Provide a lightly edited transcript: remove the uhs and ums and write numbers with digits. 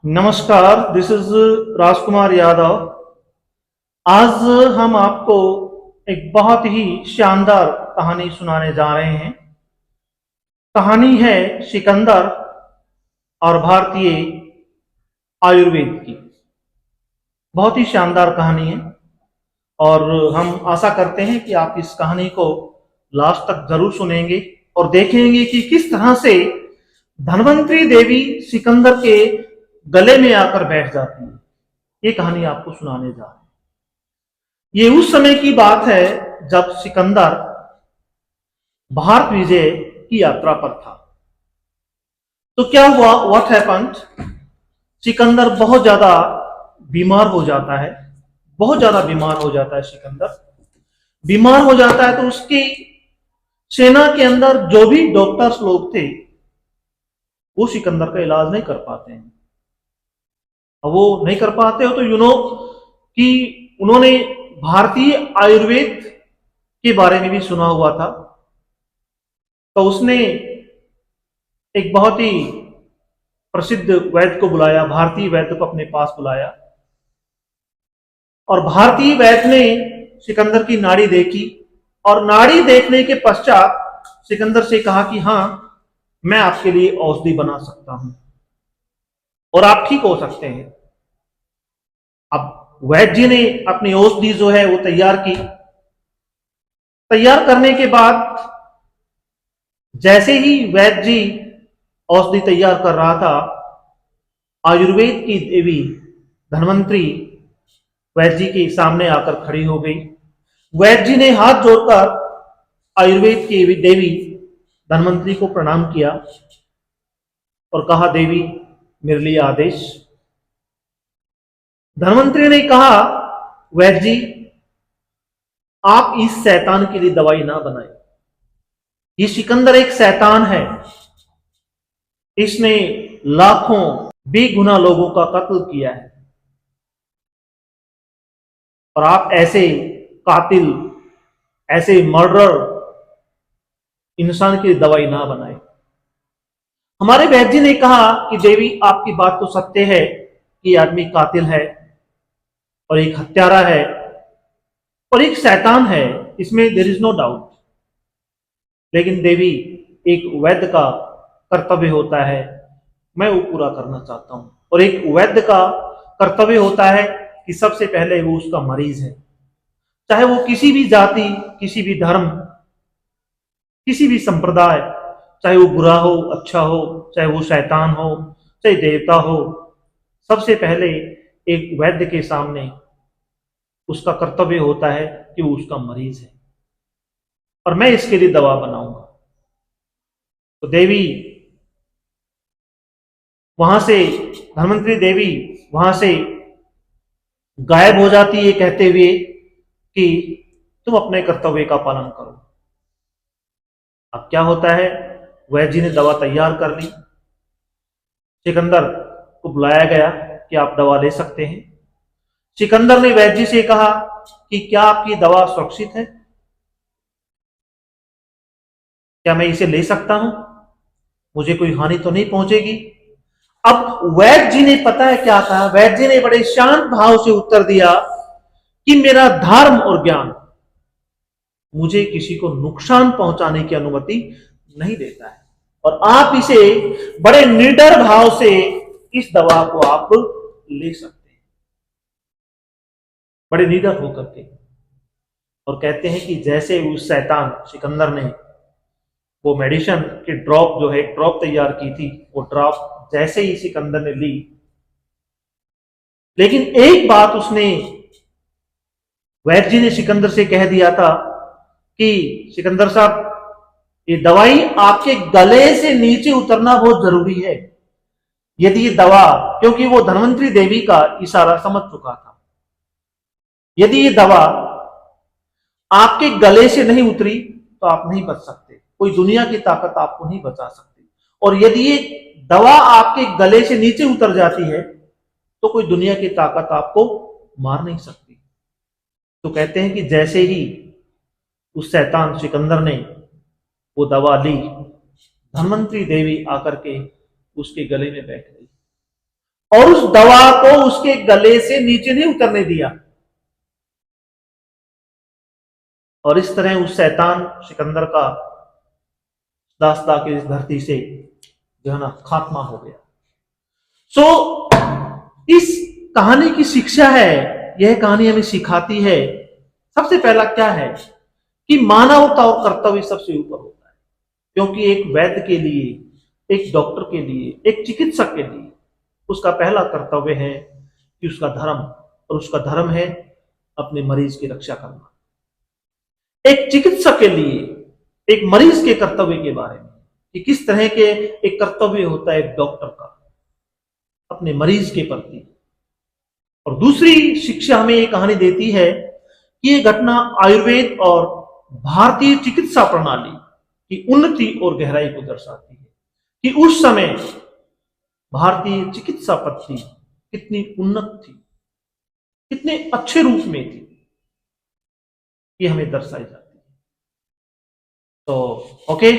नमस्कार, this is Rajkumar Yadav. आज हम आपको एक बहुत ही शानदार कहानी सुनाने जा रहे हैं। कहानी है सिकंदर और भारतीय आयुर्वेद की। बहुत ही शानदार कहानी है और हम आशा करते हैं कि आप इस कहानी को लास्ट तक जरूर सुनेंगे और देखेंगे कि किस तरह से धन्वंतरी देवी सिकंदर के गले में आकर बैठ जाती है। ये कहानी आपको सुनाने जा रहे हैं। ये उस समय की बात है जब सिकंदर भारत विजय की यात्रा पर था। तो क्या हुआ, व्हाट हैपेंड, सिकंदर बहुत ज्यादा बीमार हो जाता है। बहुत ज्यादा बीमार हो जाता है सिकंदर। बीमार हो जाता है तो उसकी सेना के अंदर जो भी डॉक्टर्स लोग थे वो सिकंदर का इलाज नहीं कर पाते हैं। अब वो नहीं कर पाते हो तो कि उन्होंने भारतीय आयुर्वेद के बारे में भी सुना हुआ था। तो उसने एक बहुत ही प्रसिद्ध वैद्य को बुलाया, भारतीय वैद्य को अपने पास बुलाया और भारतीय वैद्य ने सिकंदर की नाड़ी देखी और नाड़ी देखने के पश्चात सिकंदर से कहा कि हाँ, मैं आपके लिए औषधि बना सकता हूं और आप ठीक हो सकते हैं। अब वैद्य जी ने अपनी औषधि जो है वो तैयार की। तैयार करने के बाद जैसे ही वैद्य जी औषधि तैयार कर रहा था, आयुर्वेद की देवी धन्वंतरी वैद्य जी के सामने आकर खड़ी हो गई। वैद्य जी ने हाथ जोड़कर आयुर्वेद की देवी धन्वंतरी को प्रणाम किया और कहा, देवी मेरे लिए आदेश। धन्वंतरी ने कहा, वैद्य जी आप इस शैतान के लिए दवाई ना बनाए। ये सिकंदर एक शैतान है। इसने लाखों बेगुनाह लोगों का कत्ल किया है और आप ऐसे कातिल, ऐसे मर्डर इंसान की दवाई ना बनाए। हमारे वैद्य जी ने कहा कि देवी आपकी बात तो सत्य है कि आदमी कातिल है और एक हत्यारा है और एक शैतान है, इसमें देयर इज नो डाउट। लेकिन देवी एक वैद्य का कर्तव्य होता है, मैं वो पूरा करना चाहता हूं। और एक वैद्य का कर्तव्य होता है कि सबसे पहले वो उसका मरीज है, चाहे वो किसी भी जाति, किसी भी धर्म, किसी भी संप्रदाय, चाहे वो बुरा हो, अच्छा हो, चाहे वो शैतान हो, चाहे देवता हो। सबसे पहले एक वैद्य के सामने उसका कर्तव्य होता है कि वो उसका मरीज है और मैं इसके लिए दवा बनाऊंगा। तो देवी वहां से, धन्वंतरी देवी वहां से गायब हो जाती है कहते हुए कि तुम अपने कर्तव्य का पालन करो। अब क्या होता है, वैद्य जी ने दवा तैयार कर ली। सिकंदर को बुलाया गया कि आप दवा ले सकते हैं। सिकंदर ने वैद्य जी से कहा कि क्या आपकी दवा सुरक्षित है, क्या मैं इसे ले सकता हूं, मुझे कोई हानि तो नहीं पहुंचेगी। अब वैद्य जी ने पता है क्या कहा, वैद्य जी ने बड़े शांत भाव से उत्तर दिया कि मेरा धर्म और ज्ञान मुझे किसी को नुकसान पहुंचाने की अनुमति नहीं देता है और आप इसे बड़े निडर भाव से इस दवा को आप ले सकते हैं, बड़े निडर होकर के। और कहते हैं कि जैसे उस शैतान सिकंदर ने वो मेडिसिन की ड्रॉप जो है ड्रॉप तैयार की थी, वो ड्रॉप जैसे ही सिकंदर ने ली, लेकिन एक बात उसने, वैद्य जी ने सिकंदर से कह दिया था कि सिकंदर साहब, ये दवाई आपके गले से नीचे उतरना बहुत जरूरी है। यदि ये दवा, क्योंकि वो धन्वंतरी देवी का इशारा समझ चुका था, यदि ये दवा आपके गले से नहीं उतरी तो आप नहीं बच सकते, कोई दुनिया की ताकत आपको नहीं बचा सकती। और यदि ये दवा आपके गले से नीचे उतर जाती है तो कोई दुनिया की ताकत आपको मार नहीं सकती। तो कहते हैं कि जैसे ही उस शैतान सिकंदर ने वो दवा ली, धन्वंतरी देवी आकर के उसके गले में बैठ गई और उस दवा को उसके गले से नीचे नहीं उतरने दिया। और इस तरह उस शैतान सिकंदर का दास्ता की इस धरती से जो है ना खात्मा हो गया। इस कहानी की शिक्षा है, यह कहानी हमें सिखाती है सबसे पहला क्या है कि मानवता और कर्तव्य सबसे ऊपर होता है। क्योंकि एक वैद्य के लिए, एक डॉक्टर के लिए, एक चिकित्सक के लिए उसका पहला कर्तव्य है कि उसका धर्म, और उसका धर्म है अपने मरीज की रक्षा करना। एक चिकित्सक के लिए एक मरीज के कर्तव्य के बारे में कि किस तरह के एक कर्तव्य होता है एक डॉक्टर का अपने मरीज के प्रति। और दूसरी शिक्षा हमें ये कहानी देती है कि ये घटना आयुर्वेद और भारतीय चिकित्सा प्रणाली की उन्नति और गहराई को दर्शाती है कि उस समय भारतीय चिकित्सा पद्धति कितनी उन्नत थी, कितने अच्छे रूप में थी, ये हमें दर्शाई जाती है। तो ओके,